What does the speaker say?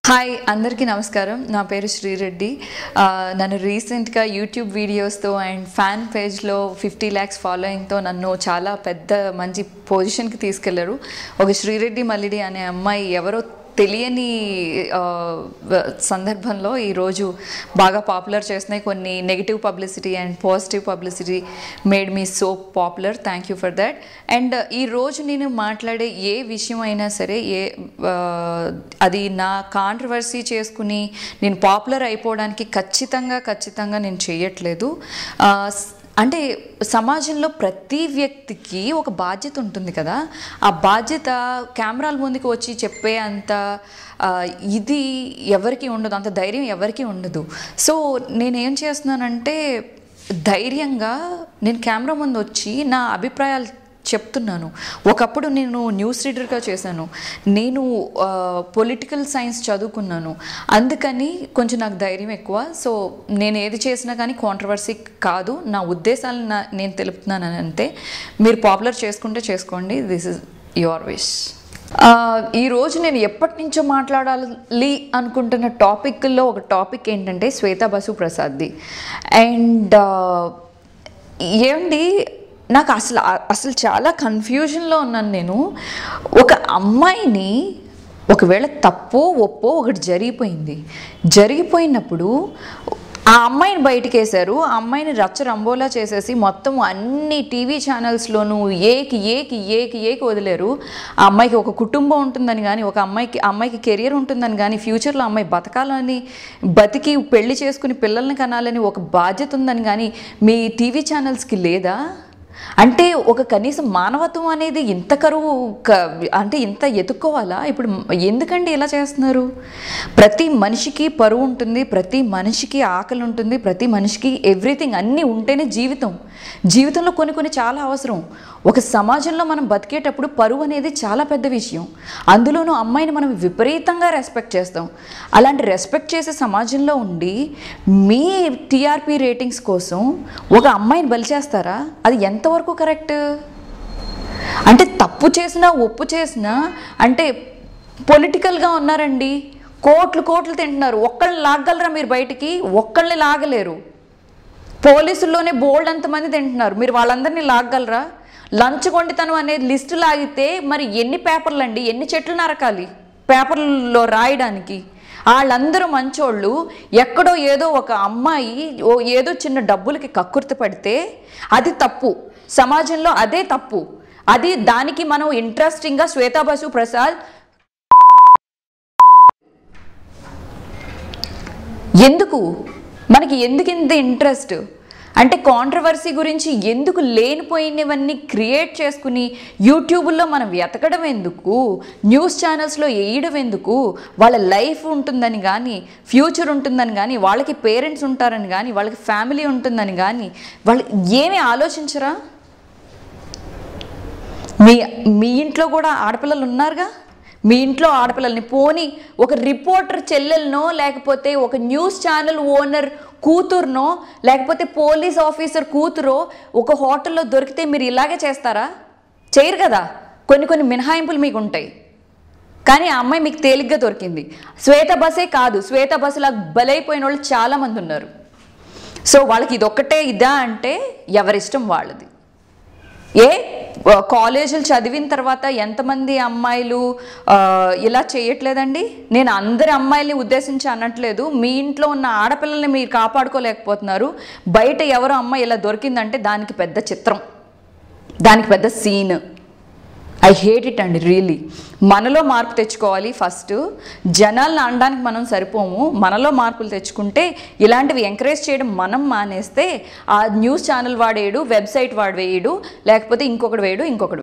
Hi అందరికీ నమస్కారం. నా పేరు శ్రీరెడ్డి. నన్ను రీసెంట్గా యూట్యూబ్ వీడియోస్తో అండ్ ఫ్యాన్ పేజ్లో 50 lakhs ఫాలోయింగ్తో నన్ను చాలా పెద్ద మంచి పొజిషన్కి తీసుకెళ్లారు. ఒక శ్రీరెడ్డి మల్లిడి అనే అమ్మాయి ఎవరో తెలియని సందర్భంలో ఈరోజు బాగా పాపులర్ చేస్తున్నాయి. కొన్ని negative publicity and positive publicity made me so popular. Thank you for that. And ఈరోజు నేను మాట్లాడే ఏ విషయం అయినా సరే అది నా కాంట్రవర్సీ చేసుకుని నేను పాపులర్ అయిపోవడానికి ఖచ్చితంగా నేను చేయట్లేదు. అంటే సమాజంలో ప్రతి వ్యక్తికి ఒక బాధ్యత ఉంటుంది కదా. ఆ బాధ్యత కెమెరాల ముందుకు వచ్చి చెప్పే అంత ఇది ఎవరికి ఉండదు, అంత ధైర్యం ఎవరికి ఉండదు. సో నేనేం చేస్తున్నానంటే ధైర్యంగా నేను కెమెరా ముందు వచ్చి నా అభిప్రాయాలు చెప్తున్నాను. ఒకప్పుడు నేను న్యూస్ రీడర్గా చేశాను, నేను పొలిటికల్ సైన్స్ చదువుకున్నాను, అందుకని కొంచెం నాకు ధైర్యం ఎక్కువ. సో నేను ఏది చేసినా కానీ కాంట్రవర్సీ కాదు, నా ఉద్దేశాలు నేను తెలుపుతున్నాను అంతే. మీరు పాపులర్ చేసుకుంటే చేసుకోండి, దిస్ ఇస్ యువర్ విష్. ఈరోజు నేను ఎప్పటి నుంచో మాట్లాడాలి అనుకుంటున్న టాపిక్లో ఒక టాపిక్ ఏంటంటే శ్వేతా బసు ప్రసాద్ది. అండ్ ఏమండి, నాకు అసలు చాలా కన్ఫ్యూజన్లో ఉన్నాను నేను. ఒక అమ్మాయిని ఒకవేళ తప్పో ఒప్పో ఒకటి జరిగిపోయినప్పుడు ఆ అమ్మాయిని బయటకు వేశారు. ఆ అమ్మాయిని రంబోలా చేసేసి మొత్తం అన్ని టీవీ ఛానల్స్లోనూ ఏకి వదిలేరు. ఆ అమ్మాయికి ఒక కుటుంబం ఉంటుందని కానీ, ఒక అమ్మాయికి కెరియర్ ఉంటుందని కానీ, ఫ్యూచర్లో అమ్మాయి బతికి పెళ్లి చేసుకుని పిల్లల్ని కనాలని ఒక బాధ్యత ఉందని కానీ మీ టీవీ ఛానల్స్కి లేదా? అంటే ఒక కనీసం మానవత్వం అనేది ఇంత కరువు, అంటే ఇంత ఎత్తుక్కోవాలా? ఇప్పుడు ఎందుకండి ఇలా చేస్తున్నారు? ప్రతి మనిషికి పరువు ఉంటుంది, ప్రతి మనిషికి ఆకలి ఉంటుంది, ప్రతి మనిషికి ఎవ్రీథింగ్ అన్నీ ఉంటేనే జీవితంలో కొన్ని చాలా అవసరం. ఒక సమాజంలో మనం బతికేటప్పుడు పరువు అనేది చాలా పెద్ద విషయం. అందులోనూ అమ్మాయిని మనం విపరీతంగా రెస్పెక్ట్ చేస్తాం. అలాంటి రెస్పెక్ట్ చేసే సమాజంలో ఉండి మీ టీఆర్పీ రేటింగ్స్ కోసం ఒక అమ్మాయిని బలి చేస్తారా? అది ఎంతవరకు కరెక్ట్? అంటే తప్పు చేసినా ఒప్పు చేసినా అంటే పొలిటికల్గా ఉన్నారండి, కోట్లు తింటున్నారు. ఒక్కళ్ళని లాగలరా మీరు బయటికి? ఒక్కళ్ళని లాగలేరు. పోలీసుల్లోనే బోల్డ్ అంతమంది తింటున్నారు, మీరు వాళ్ళందరినీ లాగలరా? లంచ్ కొండితనం అనేది లిస్టు లాగితే మరి ఎన్ని పేపర్లు అండి, ఎన్ని చెట్లు నరకాలి పేపర్లలో రాయడానికి? వాళ్ళందరూ మంచోళ్ళు. ఎక్కడో ఏదో ఒక అమ్మాయి ఏదో చిన్న డబ్బులకి కక్కుర్తి పడితే అది తప్పు, సమాజంలో అదే తప్పు. దానికి మనం ఇంట్రెస్టింగ్గా శ్వేతా బసు ప్రసాద్ మనకి ఎందుకు ఇంత ఇంట్రెస్ట్? అంటే కాంట్రవర్సీ గురించి ఎందుకు లేనిపోయినవన్నీ క్రియేట్ చేసుకుని యూట్యూబ్లో మనం వెతకడం ఎందుకు? న్యూస్ ఛానల్స్లో వేయడం ఎందుకు? వాళ్ళ లైఫ్ ఉంటుందని కానీ, ఫ్యూచర్ ఉంటుందని కానీ, వాళ్ళకి పేరెంట్స్ ఉంటారని కానీ, వాళ్ళకి ఫ్యామిలీ ఉంటుందని కానీ వాళ్ళు ఏమీ ఆలోచించరా? మీ ఇంట్లో కూడా ఆడపిల్లలు ఉన్నారుగా. మీ ఇంట్లో ఆడపిల్లల్ని పోనీ ఒక రిపోర్టర్ చెల్లెలనో, లేకపోతే ఒక న్యూస్ ఛానల్ ఓనర్ కూతురునో, లేకపోతే పోలీస్ ఆఫీసర్ కూతురో ఒక హోటల్లో దొరికితే మీరు ఇలాగే చేస్తారా? చేయరు కదా. కొన్ని మినహాయింపులు మీకు ఉంటాయి. కానీ ఆ అమ్మాయి మీకు తేలిగ్గా దొరికింది. శ్వేతా బసే కాదు, శ్వేతా బసులా బలైపోయిన వాళ్ళు చాలామంది ఉన్నారు. సో వాళ్ళకి ఇదొక్కటే ఇదా అంటే ఎవరిష్టం వాళ్ళది. కాలేజీలు చదివిన తర్వాత ఎంతమంది అమ్మాయిలు ఇలా చేయట్లేదండి? నేను అందరి అమ్మాయిల్ని ఉద్దేశించి అనట్లేదు. మీ ఇంట్లో ఉన్న ఆడపిల్లల్ని మీరు కాపాడుకోలేకపోతున్నారు. బయట ఎవరో అమ్మాయి ఇలా దొరికిందంటే దానికి పెద్ద చిత్రం, దానికి పెద్ద సీన్. ఐ హేట్ ఇట్ అండి, రియలీ. మనలో మార్పు తెచ్చుకోవాలి ఫస్ట్. జనాలను అనడానికి మనం సరిపోము. మనలో మార్పులు తెచ్చుకుంటే ఇలాంటివి ఎంకరేజ్ చేయడం మనం మానేస్తే ఆ న్యూస్ ఛానల్ వాడేయడు, వెబ్సైట్ వాడు వేయడు, లేకపోతే ఇంకొకటి వేయడు.